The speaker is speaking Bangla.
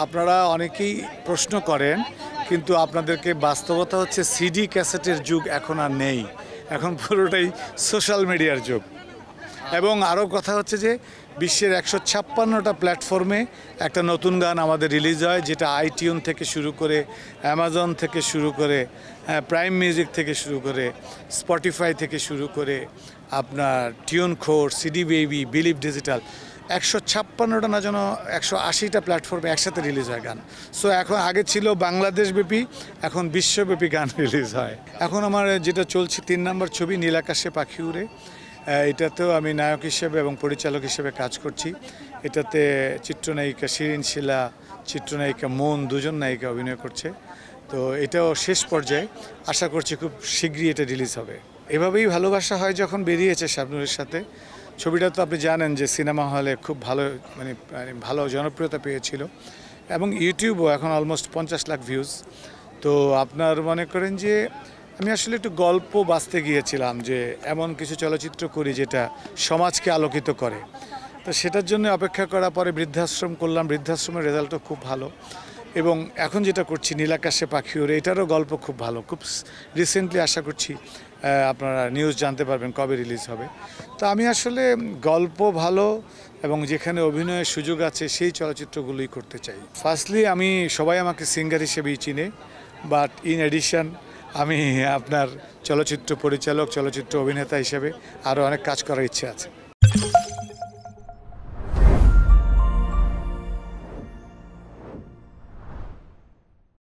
আপনারা অনেকেই প্রশ্ন করেন, কিন্তু আপনাদেরকে বাস্তবতা হচ্ছে সিডি ক্যাসেটের যুগ এখন আর নেই। এখন পুরোটাই সোশ্যাল মিডিয়ার যুগ। এবং আরও কথা হচ্ছে যে বিশ্বের 156টা প্ল্যাটফর্মে একটা নতুন গান আমাদের রিলিজ হয়, যেটা আইটিউন থেকে শুরু করে, অ্যামাজন থেকে শুরু করে, প্রাইম মিউজিক থেকে শুরু করে, স্পটিফাই থেকে শুরু করে, আপনার টিউনখোর, সিডি বেবি, বিলিভ ডিজিটাল, 156টা না যেন 180টা প্ল্যাটফর্মে একসাথে রিলিজ হয় গান। সো এখন আগে ছিল বাংলাদেশব্যাপী, এখন বিশ্বব্যাপী গান রিলিজ হয়। এখন আমার যেটা চলছে 3 নম্বর ছবি নীলাকাশে পাখি উড়ে, এটাতেও আমি নায়ক হিসেবে এবং পরিচালক হিসেবে কাজ করছি। এটাতে চিত্রনায়িকা শিরিন শিলা, চিত্রনায়িকা মন, দুজন নায়িকা অভিনয় করছে। তো এটাও শেষ পর্যায়ে, আশা করছি খুব শীঘ্রই এটা রিলিজ হবে। এভাবেই ভালোবাসা হয় যখন বেরিয়েছে শাবনূরের সাথে। ছবিটা তো আপনি জানেন যে সিনেমা হলে খুব ভালো ভালো জনপ্রিয়তা পেয়েছিল, এবং ইউটিউবও এখন অলমোস্ট 50 লাখ ভিউজ। তো আপনার মনে করেন যে আমি আসলে একটু গল্প বাঁচতে গিয়েছিলাম যে এমন কিছু চলচ্চিত্র করি যেটা সমাজকে আলোকিত করে। তো সেটার জন্য অপেক্ষা করার পরে বৃদ্ধাশ্রম করলাম, বৃদ্ধাশ্রমের রেজাল্টও খুব ভালো। এবং এখন যেটা করছি নীলাকাশে পাখি ওড়ে, এটারও গল্প খুব ভালো, খুব রিসেন্টলি আশা করছি আপনারা নিউজ জানতে পারবেন কবে রিলিজ হবে। তো আমি আসলে গল্প ভালো এবং যেখানে অভিনয়ের সুযোগ আছে সেই চলচ্চিত্রগুলোই করতে চাই। ফার্স্টলি আমি সবাই আমাকে সিঙ্গার হিসেবেই চিনে, বাট ইন এডিশন আমি আপনার চলচ্চিত্র পরিচালক, চলচ্চিত্র অভিনেতা হিসেবে আরও অনেক কাজ করার ইচ্ছে আছে।